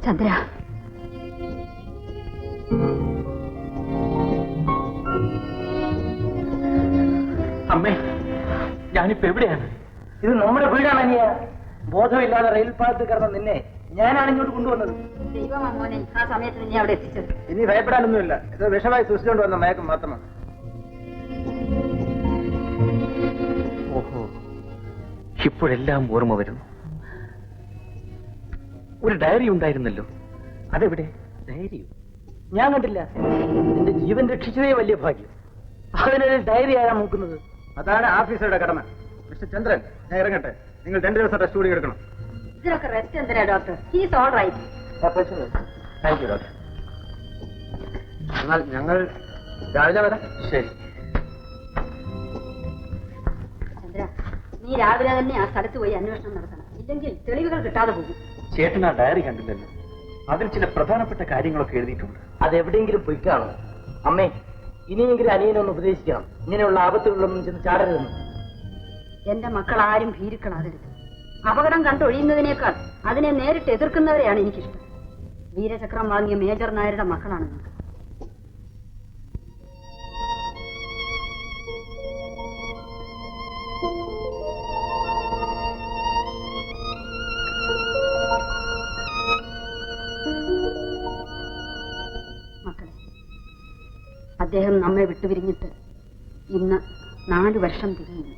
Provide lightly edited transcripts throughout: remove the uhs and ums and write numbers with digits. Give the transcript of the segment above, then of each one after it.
ചന്ദ്ര, അമ്മേ, ഞാനിപ്പോ എവിടെയാണ്? ഇത് നമ്മുടെ വീടാണ് അനിയ. ബോധമില്ലാതെ റെയിൽ പാളത്തിൽ കിടന്ന നിന്നെ ഞാനാണ് ഇങ്ങോട്ട് കൊണ്ടുവന്നത്. ദൈവമാ മോനെ ആ സമയത്ത് നീ അവിടെ എത്തിച്ചത്. ഇനി ഭയപ്പെടാനൊന്നുമില്ല. ഇത് വിഷമായി സൂക്ഷിച്ചുകൊണ്ട് വന്ന മയക്കം മാത്രമാണ്. ഓഹോ, ഇപ്പോഴെല്ലാം ഓർമ്മ വരുന്നു. ഒരു ഡയറി ഉണ്ടായിരുന്നല്ലോ, അതെവിടെ? ഡയറിയോ? ഞാൻ കണ്ടില്ല. നിന്റെ ജീവൻ രക്ഷിച്ചതേ വലിയ ഭാഗ്യം. അതിനൊരു ഡയറി ആരാ നോക്കുന്നത്? അതാണ് ഓഫീസറുടെ കടമ. മിസ്റ്റർ ചന്ദ്രൻ, ഞാൻ ഇറങ്ങട്ടെ. നിങ്ങൾ 2 ദിവസം റെസ്റ്റ് കൂടി എടുക്കണം. ഇതിനൊക്കെ റെസ്റ്റ് എന്തിനാ doctor? He's all right. Thank you doctor. എന്നാൽ ഞങ്ങൾ രാവിലെ വരാം. ശരി. ചന്ദ്ര, നീ രാവിലെ തന്നെ ആ സ്ഥലത്ത് പോയി അന്വേഷണം നടത്തണം. ഇല്ലെങ്കിൽ തെളിവുകൾ കിട്ടാതെ പോകും. ചേട്ടൻ ആ ഡയറി കണ്ടില്ലല്ലോ. അതിൽ ചില പ്രധാനപ്പെട്ട കാര്യങ്ങളൊക്കെ എഴുതിയിട്ടുണ്ട്. അതെവിടെയെങ്കിലും പോയി കാണും. അമ്മേ, ഇനിയെങ്കിലും അനിയനൊന്ന് ഉപദേശിക്കണം. ഇങ്ങനെയുള്ള ആപത്തുകളിലൊന്നും ചെന്ന് ചാടരുതെന്ന്. എന്റെ മക്കൾ ആരും ഭീരുക്കളാകരുത്. അപകടം കണ്ടൊഴിയുന്നതിനേക്കാൾ അതിനെ നേരിട്ട് എതിർക്കുന്നവരെയാണ് എനിക്കിഷ്ടം. വീരചക്രം വാങ്ങിയ മേജർ നായരുടെ മക്കളാണ് നിങ്ങൾ. മക്കളെ, അദ്ദേഹം നമ്മെ വിട്ടുപിരിഞ്ഞിട്ട് ഇന്ന് 4 വർഷം തികയുന്നു.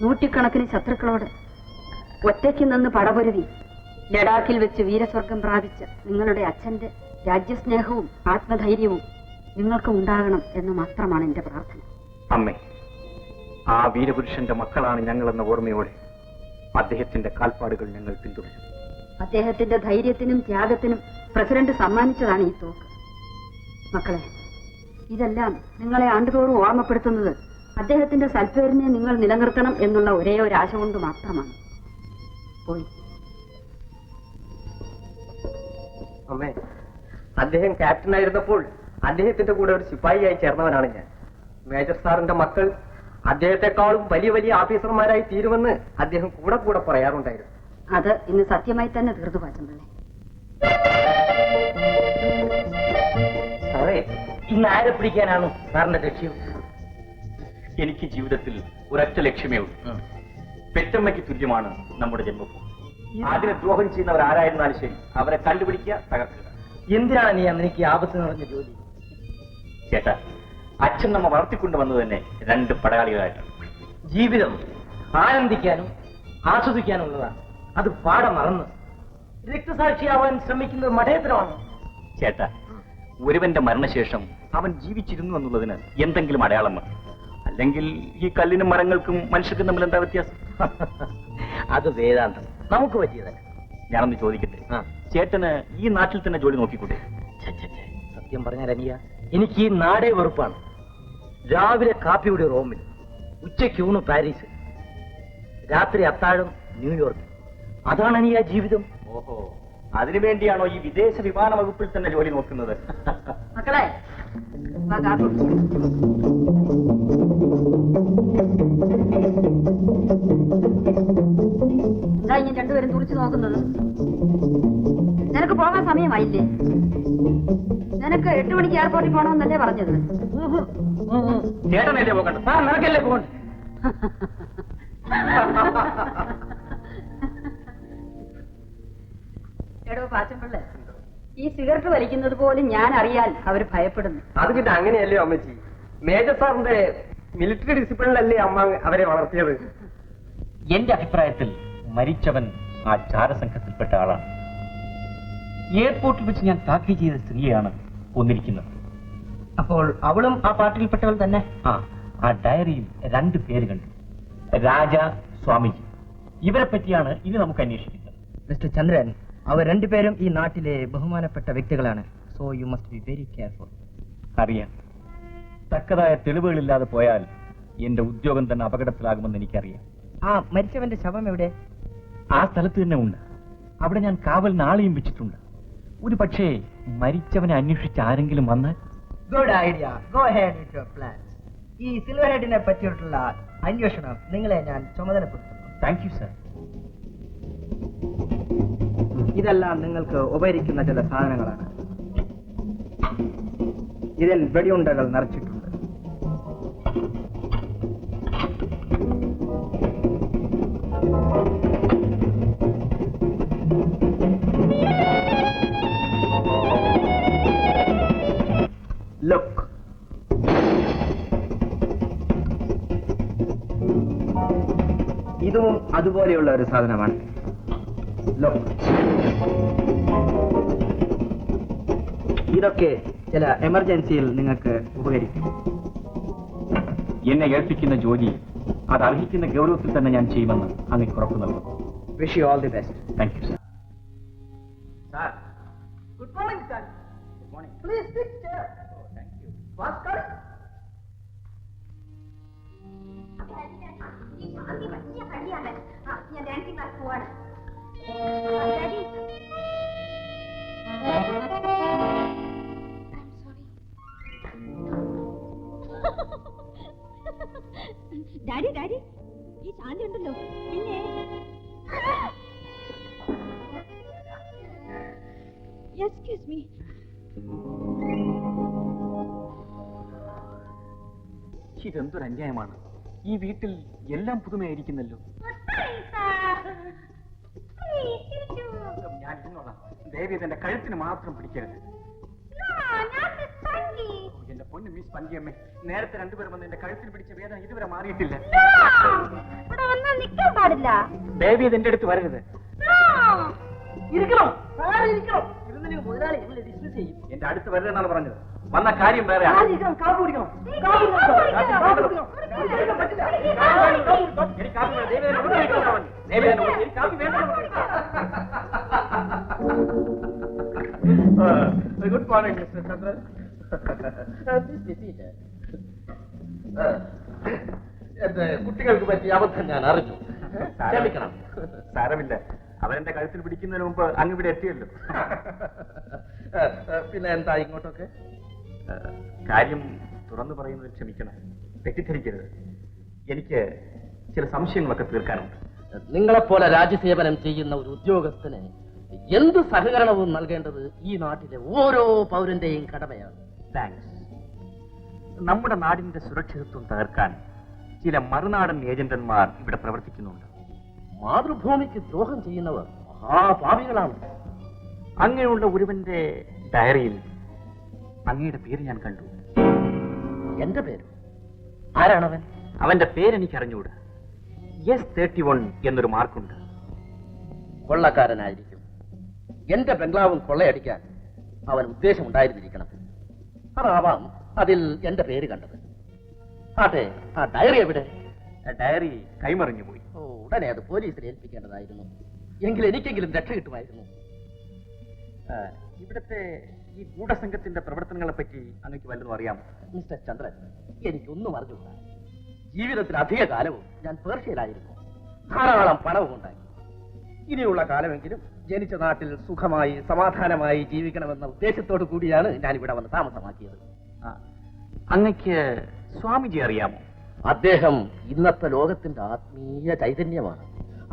നൂറ്റിക്കണക്കിന് ശത്രുക്കളോട് ഒറ്റയ്ക്ക് നിന്ന് പടപൊരുതി ലഡാക്കിൽ വെച്ച് വീരസ്വർഗം പ്രാപിച്ച നിങ്ങളുടെ അച്ഛന്റെ രാജ്യസ്നേഹവും ആത്മധൈര്യവും നിങ്ങൾക്ക് ഉണ്ടാകണം എന്ന് മാത്രമാണ് എന്റെ പ്രാർത്ഥന. അമ്മേ, ആ വീരപുരുഷന്റെ മക്കളാണ് ഞങ്ങളെന്ന ഓർമ്മയോടെ അദ്ദേഹത്തിന്റെ കാൽപ്പാടുകൾ ഞങ്ങൾ പിന്തുടരും. അദ്ദേഹത്തിന്റെ ധൈര്യത്തിനും ത്യാഗത്തിനും പ്രസിഡന്റ് സമ്മാനിച്ചതാണ് ഈ തോക്ക്. മക്കളെ, ഇതെല്ലാം നിങ്ങളെ ആണ്ടുതോറും ഓർമ്മപ്പെടുത്തുന്നത് അദ്ദേഹത്തിന്റെ സൽപ്പേരിനെ നിങ്ങൾ നിലനിർത്തണം എന്നുള്ള ഒരേ ഒരു ആശ കൊണ്ട് മാത്രമാണ്. പോയി. അമ്മേ, അദ്ദേഹം ക്യാപ്റ്റൻ ആയിരുന്നപ്പോൾ അദ്ദേഹത്തിന്റെ കൂടെ ഒരു സിപ്പാഹിയായി ചേർന്നവനാണ് ഞാൻ. മേജർ സാറിന്റെ മക്കൾ അദ്ദേഹത്തെക്കാളും വലിയ വലിയ ഓഫീസർമാരായി തീരുമെന്ന് അദ്ദേഹം കൂടെ കൂടെ പറയാറുണ്ടായിരുന്നു. അത് ഇന്ന് സത്യമായി തന്നെ തീർന്നു പാച്ചമ്പള്ളേ. സാറേ, ഇന്ന് ആരെ പിടിക്കാനാണ് സാറിന്റെ ലക്ഷ്യം? എനിക്ക് ജീവിതത്തിൽ ഒരൊറ്റ ലക്ഷ്യമേ ഉള്ളൂ. പെറ്റമ്മയ്ക്ക് തുല്യമാണ് നമ്മുടെ ജന്മഭൂമി. അതിനെ ദ്രോഹം ചെയ്യുന്നവർ ആരായിരുന്നാലും ശരി, അവരെ കണ്ടുപിടിക്കുക, തകർക്കുക. എന്തിനാണ് നീ അന്നെനിക്ക് ആപത്ത് നിറഞ്ഞ ജോലി? ചേട്ടാ, അച്ഛൻ നമ്മ വളർത്തിക്കൊണ്ടുവന്നത് തന്നെ 2 പടയാളികളായിട്ടാണ്. ജീവിതം ആനന്ദിക്കാനും ആസ്വദിക്കാനുള്ളതാണ്. അത് പാടെ മറന്ന് രക്തസാക്ഷിയാവാൻ ശ്രമിക്കുന്നത് മഠേതരമാണ്. ചേട്ടാ, ഒരുവന്റെ മരണശേഷം അവൻ ജീവിച്ചിരുന്നു എന്നുള്ളതിന് എന്തെങ്കിലും അടയാളം വേണം. അല്ലെങ്കിൽ ഈ കല്ലിനും മരങ്ങൾക്കും മനുഷ്യർക്കും തമ്മിൽ എന്താ വ്യത്യാസം? അത് വേദാന്തം, നമുക്ക് പറ്റിയതല്ല. ഞാനൊന്ന് ചോദിക്കട്ടെ, ചേട്ടന് ഈ നാട്ടിൽ തന്നെ ജോലി നോക്കിക്കൂടെ? സത്യം പറഞ്ഞാൽ അനിയ, എനിക്ക് ഈ നാടേ വെറുപ്പാണ്. രാവിലെ കാപ്പിയുടെ റോമിൽ, ഉച്ചയ്ക്ക് ഊണ് പാരീസ്, രാത്രി അത്താഴം ന്യൂയോർക്ക്. അതാണ് അനിയ ജീവിതം. ഓഹോ, അതിനുവേണ്ടിയാണോ ഈ വിദേശ വിമാന വകുപ്പിൽ തന്നെ ജോലി നോക്കുന്നത്? മക്കളെ, എന്താ ഇനി രണ്ടുപേരും തുളിച്ചു നോക്കുന്നത്? നിനക്ക് പോകാൻ സമയമായില്ലേ? നിനക്ക് 8 മണിക്ക് എയർപോർട്ടിൽ പോകണമെന്നല്ലേ പറഞ്ഞത്? ചേട്ടനല്ലേ പോകണ്ട, നിനക്കല്ലേ പോകണ്ട. എടോ പാച്ചമ്പിള്ളേ, ഈ സിഗരറ്റ് വലിക്കുന്നത് പോലും ഞാൻ അറിയാൻ അവർ ഭയപ്പെടുന്നു. അത് പിന്നെ അങ്ങനെയല്ലേ അമ്മച്ചി? മേജർ സാറിന്റെ മിലിറ്ററി ഡിസിപ്ലിനിലല്ലേ അമ്മ അവരെ വളർത്തിയത്? എന്റെ അഭിപ്രായത്തിൽ മരിച്ചവൻ ആ ചാരസംഘത്തിൽപ്പെട്ട ആളാണ്. എയർപോർട്ടിൽ വെച്ച് ഞാൻ താക്കീത് ചെയ്ത സ്ത്രീയാണ് കൊന്നിരിക്കുന്നത്. അപ്പോൾ അവളും ആ പാർട്ടിയിൽപ്പെട്ടവൾ തന്നെ? ആ ഡയറിയിൽ 2 പേര് കണ്ടു, രാജ, സ്വാമിജി. ഇവരെ പറ്റിയാണ് ഇനി നമുക്ക് അന്വേഷിക്കുന്നത്. മിസ്റ്റർ ചന്ദ്രൻ, അവർ 2 പേരും ഈ നാട്ടിലെ ബഹുമാനപ്പെട്ട വ്യക്തികളാണ്. So you must be very careful. അറിയാം, തക്കതായ തെളിവുകളില്ലാതെ പോയാൽ എന്റെ ഉദ്യോഗം തന്നെ അപകടത്തിലാകുമെന്ന് എനിക്കറിയാം. ആ മരിച്ചവന്റെ ശവം എവിടെ? ആ സ്ഥലത്ത് തന്നെ ഉണ്ട്. അവിടെ ഞാൻ കാവലിന് ആളെയും വെച്ചിട്ടുണ്ട്. ഒരു പക്ഷേ മരിച്ചവനെ അന്വേഷിച്ച് ആരെങ്കിലും വന്നാൽ? Good idea. Go head with your plan. ഈ സിൽവർ ഹെഡിനെ പറ്റിയിട്ടുള്ള അന്വേഷണം നിങ്ങളെ ഞാൻ ചുമതലപ്പെടുത്തുന്നു. Thank you sir. ഇതെല്ലാം നിങ്ങൾക്ക് ഉപകരിക്കുന്ന ചില സാധനങ്ങളാണ്. ഇതിൽ വെടിയുണ്ടകൾ നിറച്ചിട്ടുണ്ട്. ലുക്ക്, ഇതും അതുപോലെയുള്ള ഒരു സാധനമാണ്. ലുക്ക്, ഇതൊക്കെ ചില എമർജൻസിയിൽ നിങ്ങൾക്ക് ഉപകരിക്കും. എന്നെ ഏൽപ്പിക്കുന്ന ജോലി അത് അർഹിക്കുന്ന ഗൗരവത്തിൽ തന്നെ ഞാൻ ചെയ്യുമെന്ന് അങ്ങേക്ക് ഉറപ്പ് നൽകുന്നു. Wish you all the best. Thank you sir. Sir, good morning sir. Good morning. Please sit here. Oh, thank you. Fast come. ഞാൻ ഡാൻസിംഗ് ക്ലാസ് പോവാണ്. ഡാഡി ഡാഡി, ഈ ശാന്തി ഉണ്ടല്ലോ. പിന്നെ എക്സ്ക്യൂസ് മീ. ഇതെന്തൊരു അന്യായമാണ്. ഈ വീട്ടിൽ എല്ലാം പുതുമയായിരിക്കുന്നല്ലോ. ഞാൻ ഇരുന്നോളാം. ദേവി എന്റെ കഴുത്തിന് മാത്രം പിടിക്കരുത്. എന്റെ പൊന്ന് മിസ് പഞ്ചിയമ്മേ, നേരത്തെ രണ്ടുപേരും വന്ന് എന്റെ കഴുത്തിന് പിടിച്ച വേദന ഇതുവരെ മാറിയിട്ടില്ല. നിൽക്കാൻ പാടില്ല. ദേവി എന്റെ അടുത്ത് വരരുത്. ഇരിക്കണം, ഇരുന്നില്ലെങ്കിൽ മുതലാളി ഞങ്ങളെ ഡിസ്മിസ് ചെയ്യും. എന്റെ അടുത്ത് വരരുതെന്നാണ് പറഞ്ഞത്. വന്ന കാര്യം വേറെ. കാപ്പ് കുടിക്കണം. ഗുഡ് മോർണിംഗ് മിസ്റ്റർ ചന്ദ്രൻ. എന്റെ കുട്ടികൾക്ക് പറ്റിയ അബദ്ധം ഞാൻ അറിഞ്ഞു. ക്ഷമിക്കണം. സാരമില്ല, അവരെന്റെ കഴുത്തിൽ പിടിക്കുന്നതിന് മുമ്പ് അങ്ങ് ഇവിടെ എത്തിയല്ലോ. പിന്നെ എന്താ ഇങ്ങോട്ടൊക്കെ? കാര്യം തുറന്നു പറയുന്നത് ക്ഷമിക്കണം, തെറ്റിദ്ധരിക്കരുത്. എനിക്ക് ചില സംശയങ്ങളൊക്കെ തീർക്കാനുണ്ട്. നിങ്ങളെപ്പോലെ രാജ്യസേവനം ചെയ്യുന്ന ഒരു ഉദ്യോഗസ്ഥന് എന്ത് സഹകരണവും നൽകേണ്ടത് ഈ നാട്ടിലെ ഓരോ പൗരന്റെയും കടമയാണ്. താങ്ക്സ്. നമ്മുടെ നാടിന്റെ സുരക്ഷിതത്വം തകർക്കാൻ ചില മറുനാടൻ ഏജന്റന്മാർ ഇവിടെ പ്രവർത്തിക്കുന്നുണ്ട്. മാതൃഭൂമിക്ക് ദ്രോഹം ചെയ്യുന്നവർ മഹാപാപികളാണ്. അങ്ങനെയുള്ള ഒരുവന്റെ ഡയറിയിൽ അങ്ങയുടെ പേര് ഞാൻ കണ്ടു. എന്റെ പേര്? ആരാണവൻ? അവന്റെ പേരെനിക്കറിഞ്ഞൂടാ. S31 എന്നൊരു മാർക്കുണ്ട്. കൊള്ളക്കാരനായിരിക്കും. എന്റെ ബംഗ്ലാവും കൊള്ളയടിക്കാൻ അവൻ ഉദ്ദേശമുണ്ടായിരുന്നിരിക്കണം. അതാവാം അതിൽ എന്റെ പേര് കണ്ടത്. ആട്ടെ, ആ ഡയറി എവിടെ? ഡയറി കൈമറിഞ്ഞു പോയി. ഓ, ഉടനെ അത് പോലീസിൽ ഏൽപ്പിക്കേണ്ടതായിരുന്നു. എങ്കിൽ എനിക്കെങ്കിലും രക്ഷ കിട്ടുമായിരുന്നു. ഇവിടുത്തെ ഈ ഗൂഢസംഘത്തിന്റെ പ്രവർത്തനങ്ങളെ പറ്റി അങ്ങക്ക് വല്ലതും അറിയാമോ? മിസ്റ്റർ ചന്ദ്രൻ, എനിക്കൊന്നും അറിഞ്ഞുകൂടാ. ജീവിതത്തിൽ അധിക കാലവും ഞാൻ പേർഷ്യയിലായിരുന്നു. ധാരാളം പണവും ഉണ്ടാക്കി. ഇനിയുള്ള കാലമെങ്കിലും ജനിച്ച നാട്ടിൽ സുഖമായി സമാധാനമായി ജീവിക്കണമെന്ന ഉദ്ദേശത്തോടു കൂടിയാണ് ഞാൻ ഇവിടെ വന്ന് താമസമാക്കിയത്. അങ്ങക്ക് സ്വാമിജി അറിയാമോ? അദ്ദേഹം ഇന്നത്തെ ലോകത്തിന്റെ ആത്മീയ ചൈതന്യമാണ്.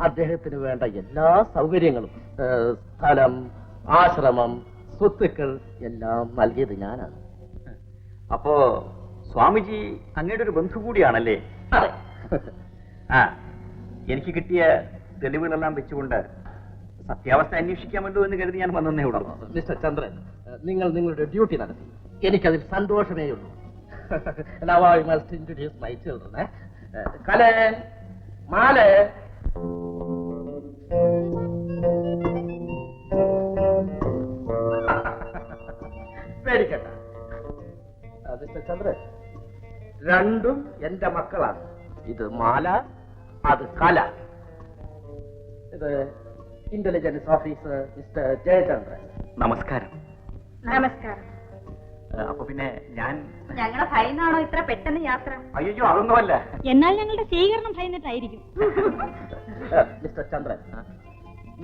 അദ്ദേഹത്തിന് വേണ്ട എല്ലാ സൗകര്യങ്ങളും, സ്ഥലം, ആശ്രമം, സ്വത്തുക്കൾ എല്ലാം നൽകിയത് ഞാനാണ്. അപ്പോ സ്വാമിജി അങ്ങയുടെ ഒരു ബന്ധു കൂടിയാണല്ലേ? അതെ. എനിക്ക് കിട്ടിയ തെളിവുകളെല്ലാം വെച്ചുകൊണ്ട് സത്യാവസ്ഥ അന്വേഷിക്കാമല്ലോ എന്ന് കരുതി ഞാൻ വന്നേ ഉള്ളൂ. മിസ്റ്റർ ചന്ദ്രൻ, നിങ്ങൾ നിങ്ങളുടെ ഡ്യൂട്ടി നടത്തി. എനിക്കതിൽ സന്തോഷമേ ഉള്ളൂ. Now I must introduce my children. Kalen, Male. പേടിക്കണ്ട മിസ്റ്റർ ചന്ദ്രൻ, രണ്ടും എന്റെ മക്കളാണ്. ഇത് മാല, അത് കല. ഇത് ഇന്റലിജൻസ് ഓഫീസർ മിസ്റ്റർ ജയചന്ദ്രൻ. നമസ്കാരം. നമസ്കാരം. അപ്പൊ പിന്നെ ഞങ്ങളെ ഭയന്നാണോ ഇത്ര പെട്ടെന്ന് യാത്ര? അയ്യോ, അതൊന്നുമല്ല. എന്നാൽ ഞങ്ങളുടെ സ്വീകരണം ഭയന്നിട്ടായിരിക്കും. മിസ്റ്റർ ചന്ദ്രൻ,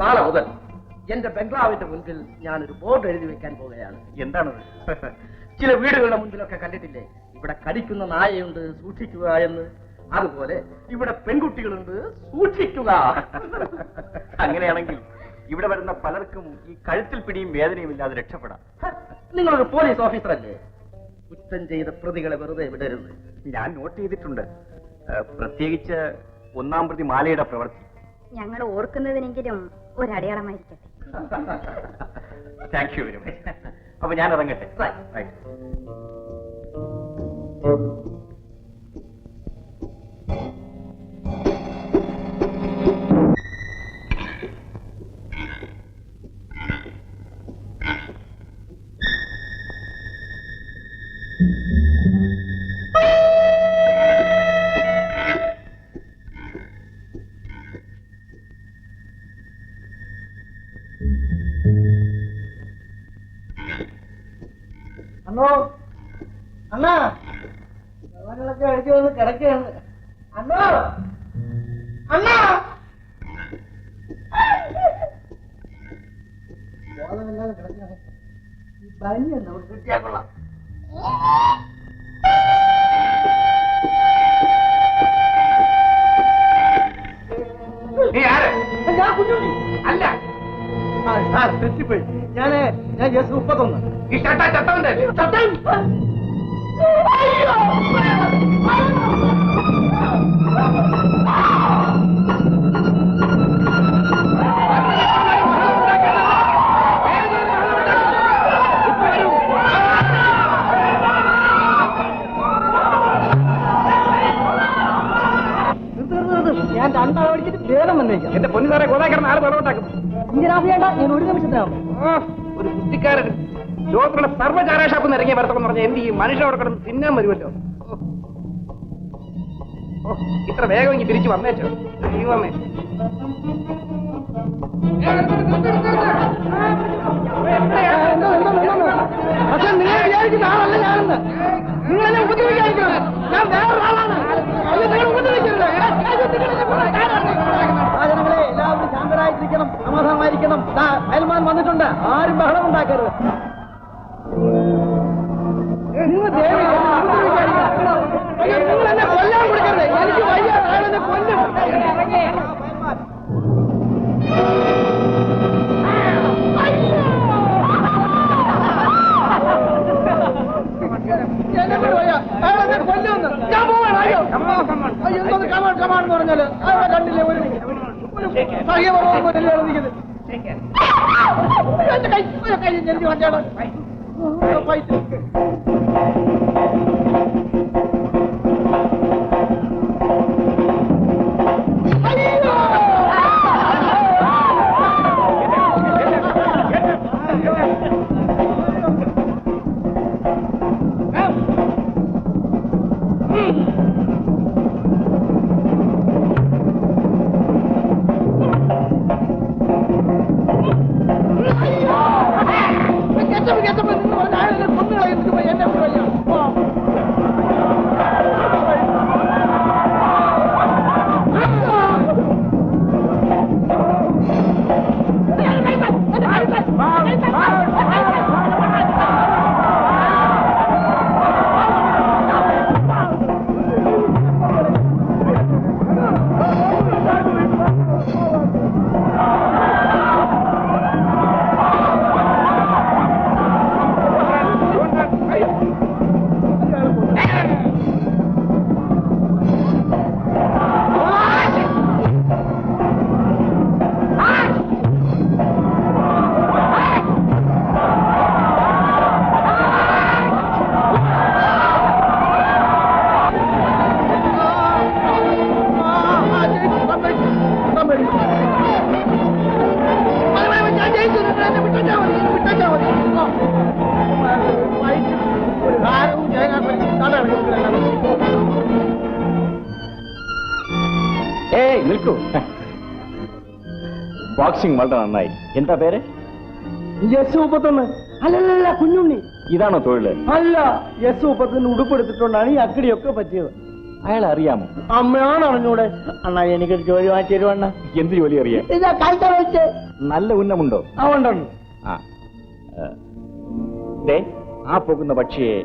നാളെ മുതൽ എന്റെ ബംഗ്ലാവിന്റെ മുൻപിൽ ഞാനൊരു ബോർഡ് എഴുതി വെക്കാൻ പോവുകയാണ്. എന്താണത്? ചില വീടുകളുടെ മുൻപിലൊക്കെ കണ്ടിട്ടില്ലേ, ഇവിടെ കടിക്കുന്ന നായയുണ്ട്, സൂക്ഷിക്കുക എന്ന്. അതുപോലെ ഇവിടെ പെൺകുട്ടികളുണ്ട്, സൂക്ഷിക്കുക. അങ്ങനെയാണെങ്കിൽ ഇവിടെ വരുന്ന പലർക്കും ഈ കഴുത്തിൽ പിടിയും വേദനയും ഇല്ലാതെ രക്ഷപ്പെടാം. നിങ്ങളൊരു പോലീസ് ഓഫീസറല്ലേ? കുറ്റം ചെയ്ത പ്രതികളെ വെറുതെ വിടരുത്. ഞാൻ നോട്ട് ചെയ്തിട്ടുണ്ട്, പ്രത്യേകിച്ച് 1-ാം പ്രതി മാലയുടെ പ്രവൃത്തി. ഞങ്ങൾ ഓർക്കുന്നതിനെങ്കിലും ഒരടയാളമായിരിക്കട്ടെ. Thank you very much. അപ്പൊ ഞാൻ ഇറങ്ങട്ടെ. Right. അണ്ണോ, അണ്ണാ, വെള്ളങ്ങളൊക്കെ അടിച്ചു വന്ന് കിടക്കുകയാണ്. അണ്ണോ, അണ്ണാ, ബോധമില്ലാതെ കിടക്കുകയാണ്. ഈ പനി നമുക്ക് കിട്ടിയാ കൊള്ളാം. നീ ആര്? ഞാൻ കുഞ്ഞുണ്ണി അല്ല, തെറ്റിപ്പോയി. ഞാൻ ജസ്റ്റ് 31. ഈ ഷട്ടാ ചത്തവന്റെ ഞാൻ രണ്ടാളെ പഠിച്ചിട്ട് വേഗം വന്നേക്കാം. എന്റെ പൊന്നുകാരെ ഗോതാക്കിടന്ന് ആള് വെള്ളമുണ്ടാക്കും. ഇന്ദിരാഭിയാണ്ട ഞാൻ ഒരു നിമിഷത്തിനാവും. ഒരു ബുദ്ധിക്കാരൻ ലോകത്തുള്ള സർവ്വചാരാഷാപ്പ് ഇറങ്ങിയ വരത്തെന്ന് പറഞ്ഞാൽ എന്ത് ചെയ്യും? മനുഷ്യരോട് കിടന്ന് തിന്നാൻ വരുമല്ലോ. ഇത്ര വേഗം ഇനി തിരിച്ചു വന്നേച്ചോ. ദൈവമേ, പക്ഷെ നിങ്ങൾ വിചാരിക്കുന്ന ആളല്ല ഞാനെന്ന്. നിങ്ങളെന്നെ ഉപദ്രവിക്കാതിരിക്കണം. ഞാൻ വേറൊരാളാണ്. നിങ്ങൾ ഉപദ്രവിക്കരുത്. ജനങ്ങളെ എല്ലാവരും ശാന്തരായിരിക്കണം, സമാധാനമായിരിക്കണം. അയൽമാൻ വന്നിട്ടുണ്ട്, ആരും ബഹളം ഉണ്ടാക്കരുത്. നിങ്ങൾ നിങ്ങൾ എന്നെ കൊല്ലാൻ കൊടുക്കരുത്. എനിക്ക് വയ്യ, അയാളെന്നെ കൊല്ലും. അയാളെന്നെ കൊല്ലുമെന്ന് ഞാൻ പോവാണ്. അയ്യോ എന്തോന്ന് കമാണെന്ന് പറഞ്ഞാല് അയാളെ കണ്ടില്ലേ? ഒരു സഹ്യപർവ്വം നിൽക്കുന്നത്. എന്റെ കൈ ജനിച്ച് വണ്ടിയാണ്. നിൽക്കൂ. ബോക്സിംഗ് വളരെ നന്നായി. എന്താ പേര്? S31. അല്ലല്ല, കുഞ്ഞുണ്ണി. ഇതാണോ തൊഴില്? അല്ല, S31 ഉടുപ്പെടുത്തിട്ടുണ്ടാണ് ഈ അക്കിടിയൊക്കെ പറ്റിയത്. അയാൾ അറിയാമോ? അമ്മയാണ് അറിഞ്ഞൂടെ. അണ്ണാ എനിക്കൊരു ജോലി മാറ്റി തരുവണ്ണ. എന്ത് ജോലി അറിയാം? ഇതാ കൈത്ത വെച്ച്. നല്ല ഉന്നമുണ്ടോ? ഉണ്ടുണ്ട്. ആ ദേ, ആ പോകുന്ന പക്ഷിയെ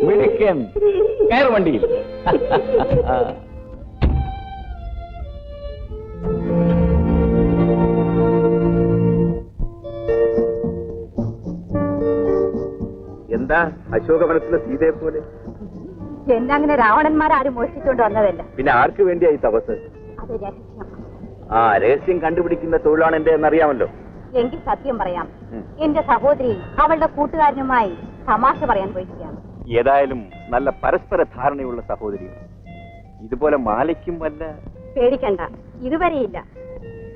മിടുക്കൻ. കയറ് വണ്ടിയിൽ. അശോകവനത്തിലെ സീതയെ പോലെ. എന്നെ അങ്ങനെ രാവണന്മാരാരും മോഷ്ടിച്ചുകൊണ്ട് വന്നതല്ല. പിന്നെ ആർക്ക് വേണ്ടിയായി തപസ്? അത് രഹസ്യം. ആ രഹസ്യം കണ്ടുപിടിക്കുന്ന തൊഴിലാണ് എന്റെ എന്നറിയാമല്ലോ. എങ്കിൽ സത്യം പറയാം, എന്റെ സഹോദരി അവളുടെ കൂട്ടുകാരനുമായി തമാശ പറയാൻ പോയിരിക്കുകയാണ്. ഏതായാലും നല്ല പരസ്പര ധാരണയുള്ള സഹോദരി. ഇതുപോലെ മാലയ്ക്കും വല്ല? പേടിക്കണ്ട, ഇതുവരെയില്ല.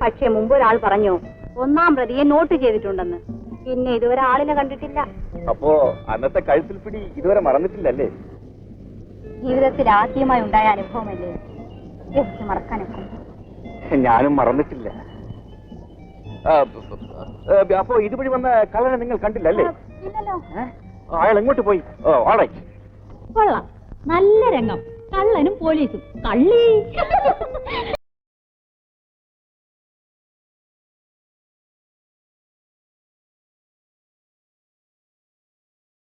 പക്ഷെ മുമ്പ് ഒരാൾ പറഞ്ഞു 1-ാം പ്രതിയെ നോട്ട് ചെയ്തിട്ടുണ്ടെന്ന്. പിന്നെ ഇതുവരെ ആളിനെ കണ്ടിട്ടില്ല. അപ്പോ അന്നത്തെ കഴുത്തിൽ പിടി ഇതുവരെ മറന്നിട്ടില്ലല്ലേ? ജീവിതത്തിൽ ആദ്യമായി ഉണ്ടായ അനുഭവമല്ലേ, എനിക്ക് മറക്കാനൊക്കെ. ഞാനും മറന്നിട്ടില്ല. അപ്പോ ഇതുവഴി വന്ന കള്ളനെ നിങ്ങൾ കണ്ടില്ലല്ലേ? ഇല്ലല്ലോ. അയാൾ എങ്ങോട്ട് പോയി? കൊള്ളാം, നല്ല രംഗം. കള്ളനും പോലീസും കള്ളി